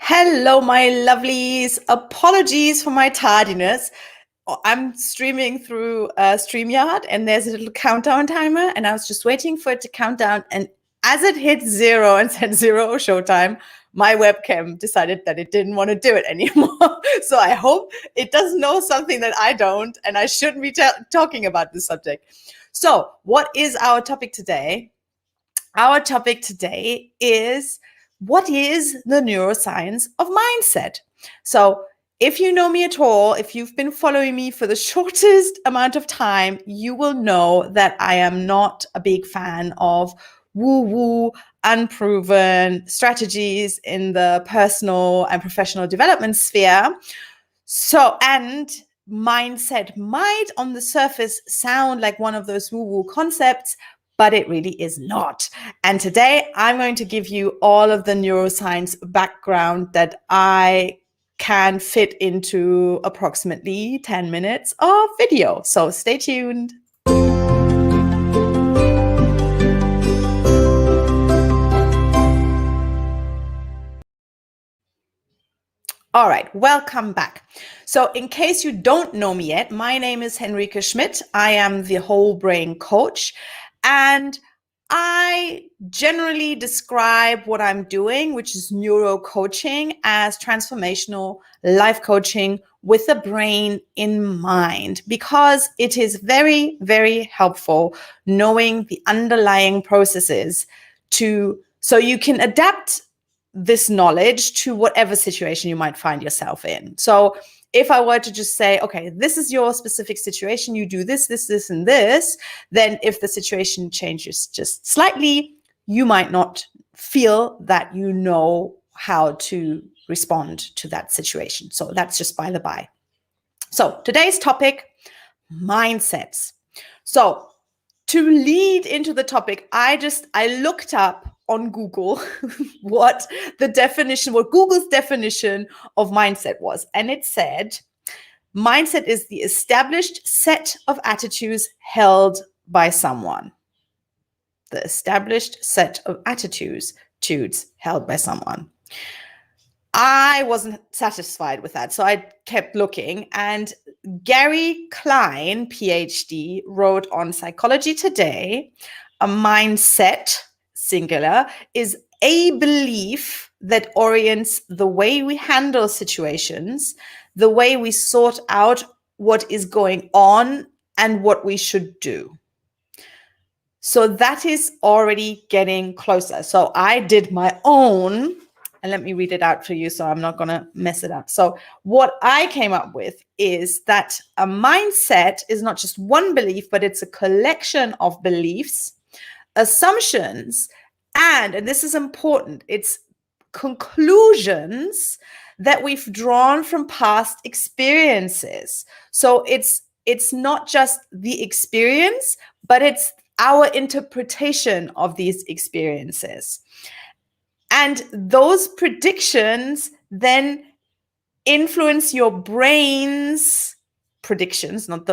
Hello, my lovelies. Apologies for my tardiness. I'm streaming through StreamYard and there's a little countdown timer, and I was just waiting for it to count down. And as it hit zero and said zero showtime, my webcam decided that it didn't want to do it anymore. So I hope it does know something that I don't, and I shouldn't be talking about this subject. So, what is our topic today? Our topic today is, what is the neuroscience of mindset? So if you know me at all, if you've been following me for the shortest amount of time, you will know that I am not a big fan of woo-woo, unproven strategies in the personal and professional development sphere. And mindset might on the surface sound like one of those woo-woo concepts, but it really is not. And today I'm going to give you all of the neuroscience background that I can fit into approximately 10 minutes of video. So stay tuned. All right, welcome back. So in case you don't know me yet, my name is Henrike Schmidt. I am the whole brain coach, and I generally describe what I'm doing, which is neuro coaching, as transformational life coaching with the brain in mind, because it is very, very helpful knowing the underlying processes so you can adapt this knowledge to whatever situation you might find yourself in. So if I were to just say, okay, this is your specific situation, you do this, this, this, and this, then if the situation changes just slightly, you might not feel that you know how to respond to that situation. So that's just by the by. So today's topic, mindsets. So to lead into the topic, I looked up on Google what Google's definition of mindset was. And it said, mindset is the established set of attitudes held by someone. The established set of attitudes held by someone. I wasn't satisfied with that, so I kept looking, and Gary Klein, PhD, wrote on Psychology Today, a mindset, singular, is a belief that orients the way we handle situations, the way we sort out what is going on and what we should do. So that is already getting closer. So I did my own, and let me read it out for you so I'm not going to mess it up. So what I came up with is that a mindset is not just one belief, but it's a collection of beliefs, assumptions, and this is important, it's conclusions that we've drawn from past experiences. So it's not just the experience, but it's our interpretation of these experiences. And those predictions then influence your brain's predictions, not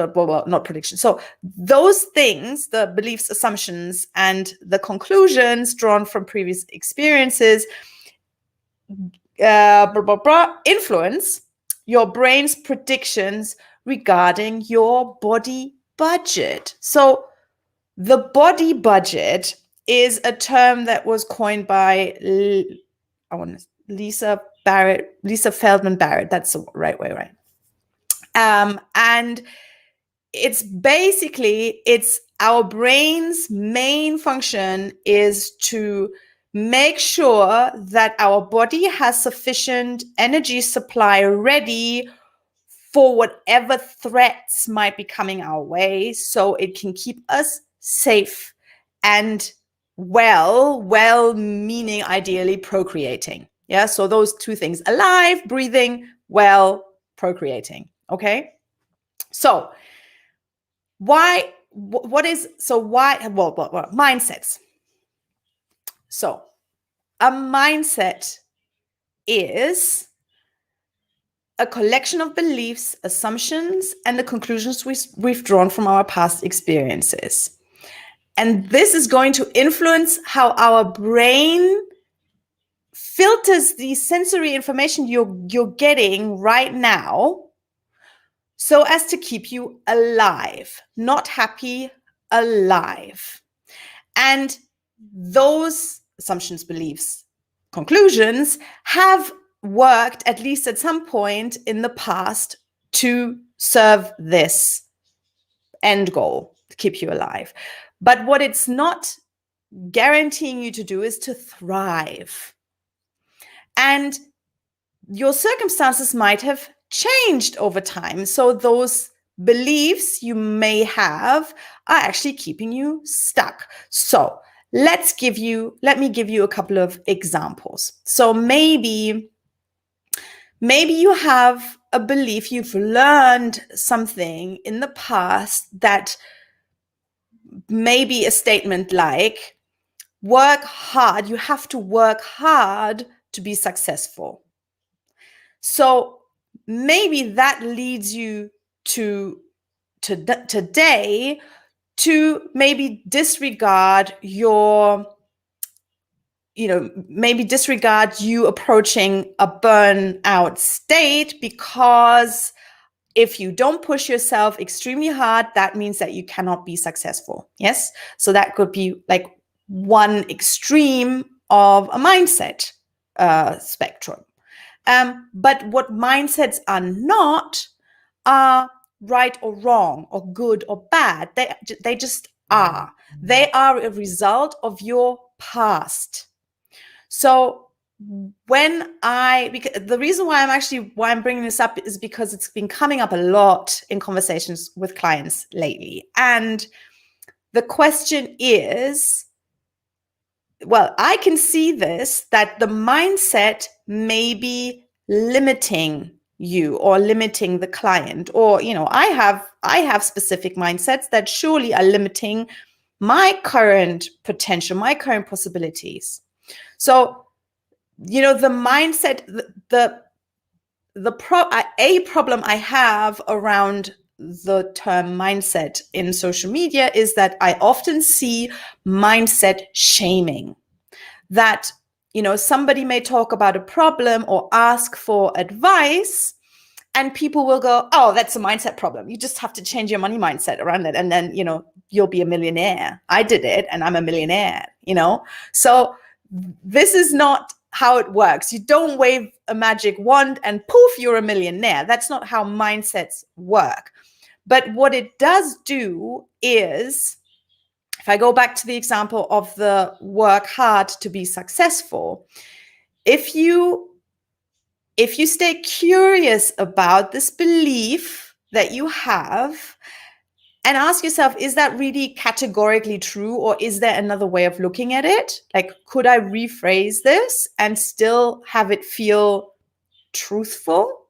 predictions. So those things, the beliefs, assumptions, and the conclusions drawn from previous experiences influence your brain's predictions regarding your body budget. So the body budget is a term that was coined by Lisa Feldman Barrett. That's the right way, right? And it's basically, our brain's main function is to make sure that our body has sufficient energy supply ready for whatever threats might be coming our way, so it can keep us safe and well meaning ideally procreating. Yeah, so those two things: alive, breathing, well, procreating. Okay, so mindsets. So a mindset is a collection of beliefs, assumptions, and the conclusions we've drawn from our past experiences. And this is going to influence how our brain filters the sensory information you're getting right now so as to keep you alive, not happy, alive. And those assumptions, beliefs, conclusions have worked, at least at some point in the past, to serve this end goal, to keep you alive. But what it's not guaranteeing you to do is to thrive. And your circumstances might have changed over time. So those beliefs you may have are actually keeping you stuck. So let me give you a couple of examples. So maybe you have a belief, you've learned something in the past that may be a statement like, work hard, you have to work hard to be successful. So maybe that leads you to today to maybe disregard you approaching a burnout state, because if you don't push yourself extremely hard, that means that you cannot be successful. Yes. So that could be like one extreme of a mindset spectrum. But what mindsets are not are right or wrong or good or bad. They just are. They are a result of your past. So the reason why I'm bringing this up is because it's been coming up a lot in conversations with clients lately. And the question is, well, I can see this, that the mindset may be limiting you or limiting the client, or, I have specific mindsets that surely are limiting my current potential, my current possibilities. So, the mindset, a problem I have around the term mindset in social media is that I often see mindset shaming. That, somebody may talk about a problem or ask for advice, and people will go, oh, that's a mindset problem. You just have to change your money mindset around it, and then, you'll be a millionaire. I did it, and I'm a millionaire, So this is not how it works. You don't wave a magic wand and poof, you're a millionaire. That's not how mindsets work. But what it does do is, if I go back to the example of the work hard to be successful, if you stay curious about this belief that you have and ask yourself, is that really categorically true, or is there another way of looking at it? Like, could I rephrase this and still have it feel truthful?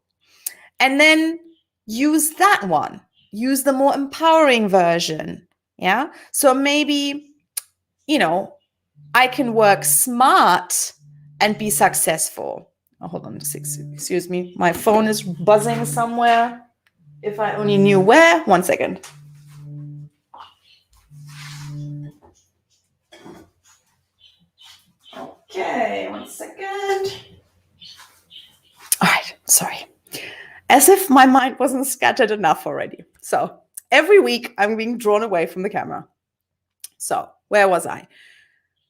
And then use that one. Use the more empowering version. Yeah. So maybe, I can work smart and be successful. Oh, hold on, excuse me. My phone is buzzing somewhere. If I only knew where. 1 second. Okay, 1 second. All right, sorry. As if my mind wasn't scattered enough already. So every week I'm being drawn away from the camera. So where was I?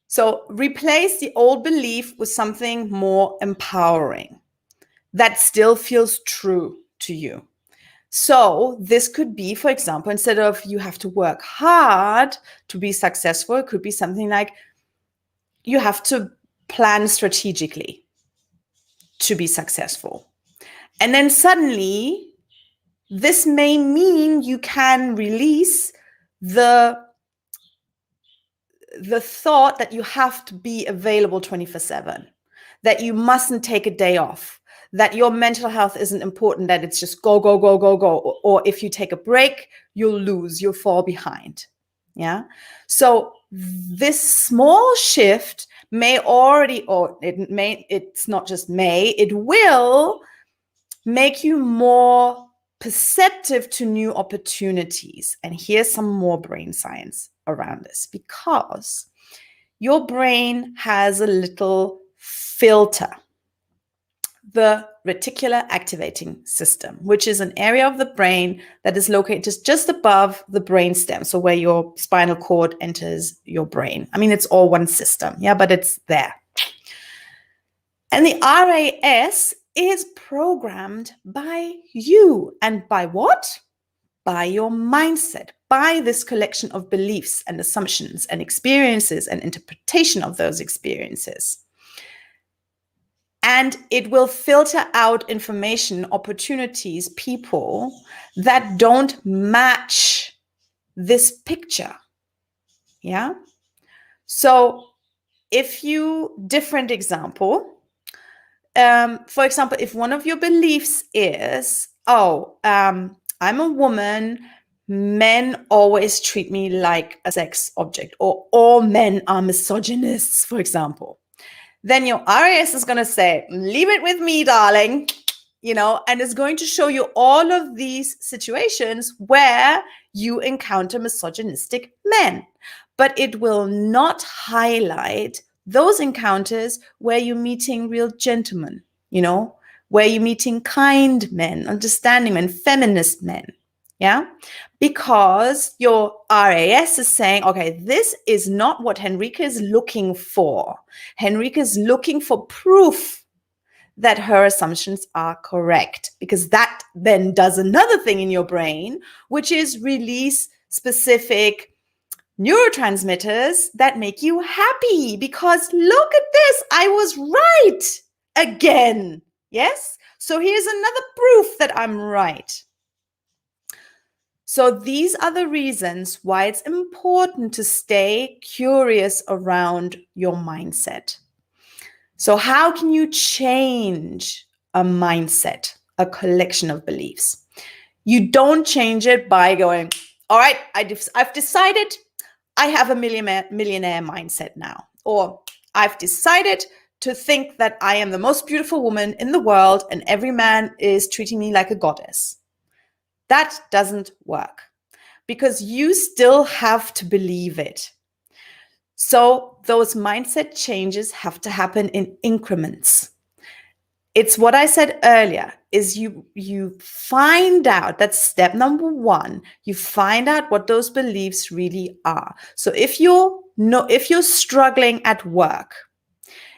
So replace the old belief with something more empowering that still feels true to you. So this could be, for example, instead of you have to work hard to be successful, it could be something like you have to plan strategically to be successful. And then suddenly, this may mean you can release the thought that you have to be available 24/7, that you mustn't take a day off, that your mental health isn't important, that it's just go, go, go, go, go. Or if you take a break, you'll fall behind. Yeah. So this small shift may already, it's not just may, it will make you more perceptive to new opportunities. And here's some more brain science around this, because your brain has a little filter the reticular activating system, which is an area of the brain that is located just above the brainstem, so where your spinal cord enters your brain. I mean, it's all one system, yeah, but it's there. And the RAS is programmed by you. And by what? By your mindset, by this collection of beliefs and assumptions and experiences and interpretation of those experiences. And it will filter out information, opportunities, people that don't match this picture. Yeah. So different example, for example, if one of your beliefs is, I'm a woman, men always treat me like a sex object, or all men are misogynists, for example, then your RAS is going to say, leave it with me, darling, and it's going to show you all of these situations where you encounter misogynistic men. But it will not highlight those encounters where you're meeting real gentlemen, where you're meeting kind men, understanding men, feminist men. Yeah, because your RAS is saying, okay, this is not what Henrika is looking for. Henrika is looking for proof that her assumptions are correct, because that then does another thing in your brain, which is release specific neurotransmitters that make you happy, because look at this, I was right again. Yes? So here's another proof that I'm right. So these are the reasons why it's important to stay curious around your mindset. So how can you change a mindset, a collection of beliefs? You don't change it by going, all right, I've decided I have a millionaire mindset now. Or I've decided to think that I am the most beautiful woman in the world and every man is treating me like a goddess. That doesn't work, because you still have to believe it. So those mindset changes have to happen in increments. It's what I said earlier, is you find out, that's step number one, you find out what those beliefs really are. So if you're struggling at work,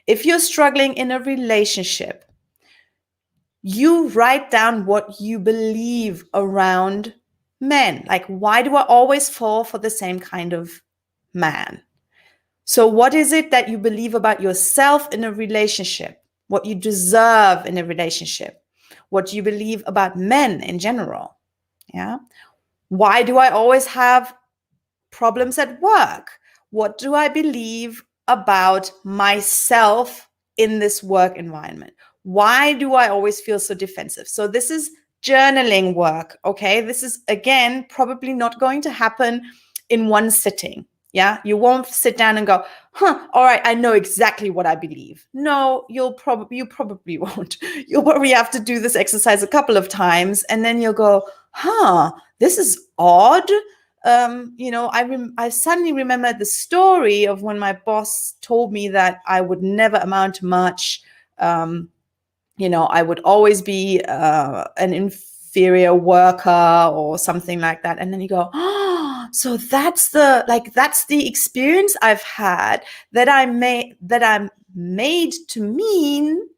if you're struggling in a relationship, you write down what you believe around men. Like, why do I always fall for the same kind of man? So what is it that you believe about yourself in a relationship? What you deserve in a relationship? What you believe about men in general? Yeah. Why do I always have problems at work? What do I believe about myself in this work environment? Why do I always feel so defensive? So this is journaling work, okay? This is, again, probably not going to happen in one sitting. Yeah, you won't sit down and go, all right, I know exactly what I believe. No, you probably won't. You'll probably have to do this exercise a couple of times, and then you'll go, this is odd. I suddenly remembered the story of when my boss told me that I would never amount to much. I would always be an inferior worker or something like that. And then you go, so that's the experience I've had that I'm made to mean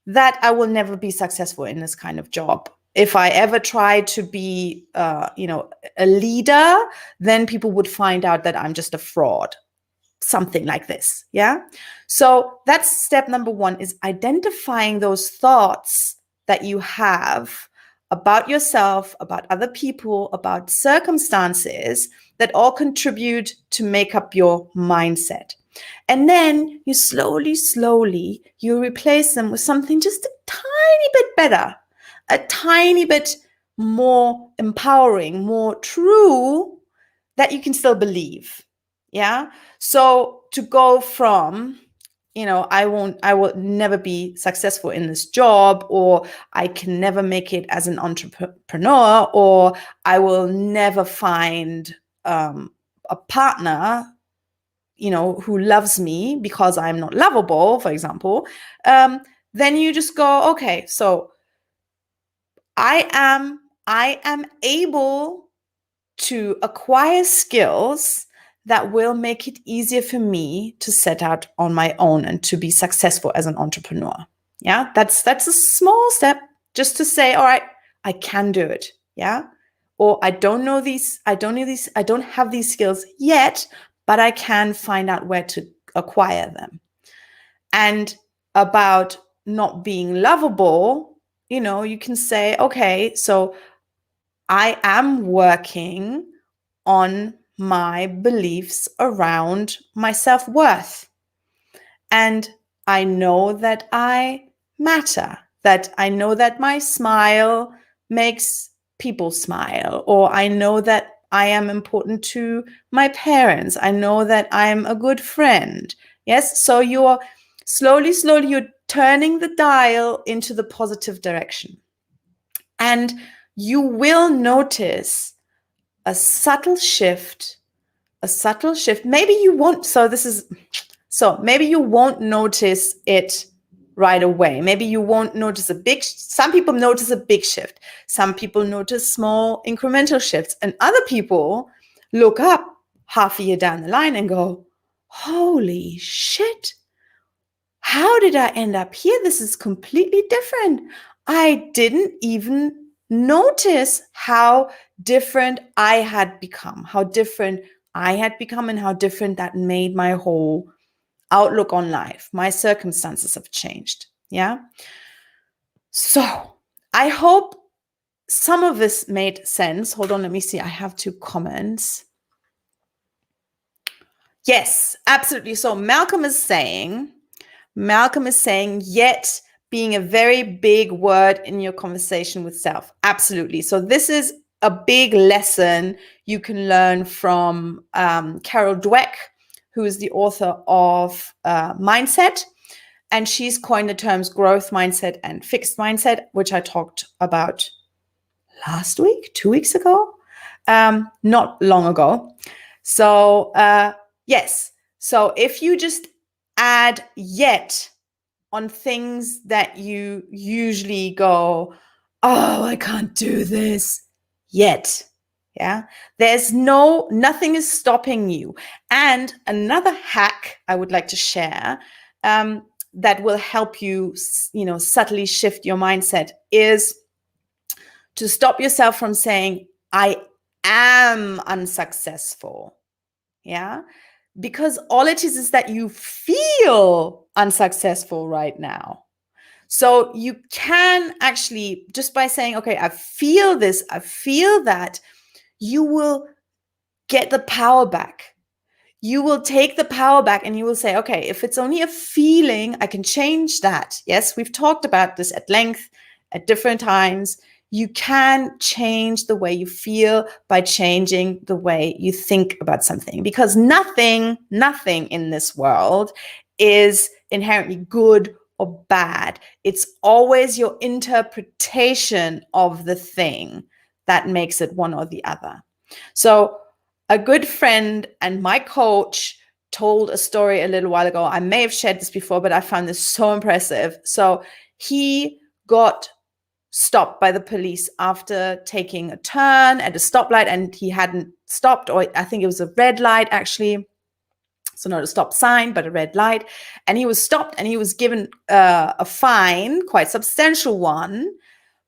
that I will never be successful in this kind of job. If I ever try to be, a leader, then people would find out that I'm just a fraud. Something like this. Yeah. So that's step number one, is identifying those thoughts that you have about yourself, about other people, about circumstances that all contribute to make up your mindset. And then you slowly, you replace them with something just a tiny bit better, a tiny bit more empowering, more true, that you can still believe. Yeah. So to go from, I will never be successful in this job, or I can never make it as an entrepreneur, or I will never find a partner, who loves me because I'm not lovable, for example, then you just go, okay, so I am able to acquire skills that will make it easier for me to set out on my own and to be successful as an entrepreneur. Yeah, that's a small step just to say, all right, I can do it. Yeah. Or I don't have these skills yet, but I can find out where to acquire them. And about not being lovable, you can say, okay, so I am working on my beliefs around my self-worth. And I know that I matter, that I know that my smile makes people smile, or I know that I am important to my parents. I know that I'm a good friend. Yes. So you're slowly, you're turning the dial into the positive direction. And you will notice a subtle shift. Maybe you won't. Maybe you won't notice it right away. Maybe you won't notice some people notice a big shift. Some people notice small incremental shifts, and other people look up half a year down the line and go, holy shit, how did I end up here? This is completely different. I didn't even notice how different I had become, and how different that made my whole outlook on life. My circumstances have changed. Yeah. So I hope some of this made sense. Hold on, let me see. I have 2 comments. Yes, absolutely. So Malcolm is saying, yet being a very big word in your conversation with self. Absolutely. So this is a big lesson you can learn from Carol Dweck, who is the author of Mindset. And she's coined the terms growth mindset and fixed mindset, which I talked about last week, 2 weeks ago, not long ago. So yes. So if you just add yet on things that you usually go, oh, I can't do this yet. Yeah. There's nothing is stopping you. And another hack I would like to share that will help you, subtly shift your mindset is to stop yourself from saying, I am unsuccessful. Yeah. Because all it is that you feel unsuccessful right now. So you can actually, just by saying, okay, I feel this, I feel that, you will get the power back. You will take the power back and you will say, okay, if it's only a feeling, I can change that. Yes, we've talked about this at length at different times. You can change the way you feel by changing the way you think about something, because nothing in this world is inherently good or bad. It's always your interpretation of the thing that makes it one or the other. So a good friend and my coach told a story a little while ago. I may have shared this before, but I found this so impressive. So he got stopped by the police after taking a turn at a stoplight, and he hadn't stopped, or I think it was a red light actually. So not a stop sign, but a red light. And he was stopped and he was given a fine, quite substantial one.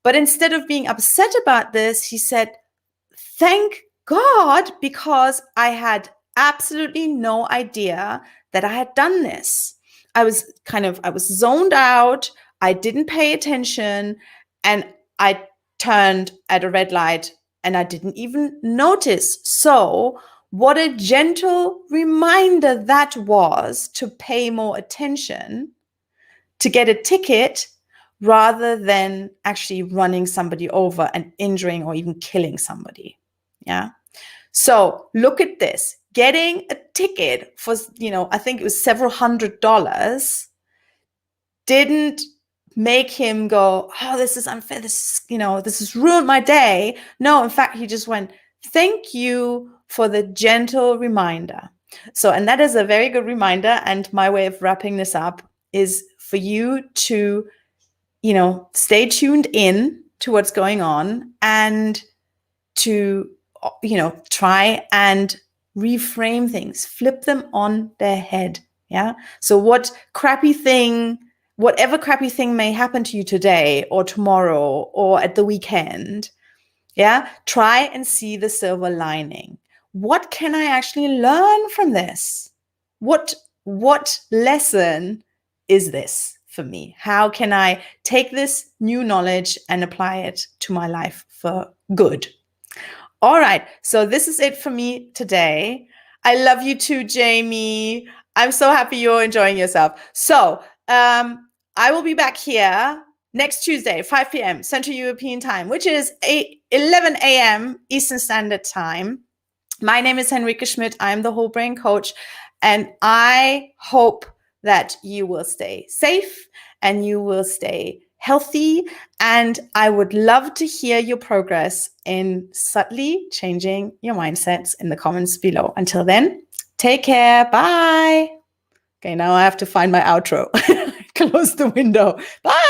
But instead of being upset about this, he said, thank God, because I had absolutely no idea that I had done this. I was zoned out. I didn't pay attention, and I turned at a red light and I didn't even notice. So what a gentle reminder that was to pay more attention, to get a ticket, rather than actually running somebody over and injuring or even killing somebody. Yeah. So look at this. Getting a ticket for, I think it was several $100s didn't make him go, oh, this is unfair. This has ruined my day. No, in fact, he just went, thank you for the gentle reminder. So, and that is a very good reminder. And my way of wrapping this up is for you to, stay tuned in to what's going on and to, try and reframe things, flip them on their head. Yeah. So whatever crappy thing may happen to you today or tomorrow or at the weekend, yeah, try and see the silver lining. What can I actually learn from this? What lesson is this for me? How can I take this new knowledge and apply it to my life for good? All right, so this is it for me today. I love you too, Jamie. I'm so happy you're enjoying yourself. So I will be back here next Tuesday, 5 p.m. Central European Time, which is 11 a.m. Eastern Standard Time. My name is Henrike Schmidt. I'm the Whole Brain Coach, and I hope that you will stay safe and you will stay healthy. And I would love to hear your progress in subtly changing your mindsets in the comments below. Until then, take care. Bye. Okay, now I have to find my outro. Close the window. Bye.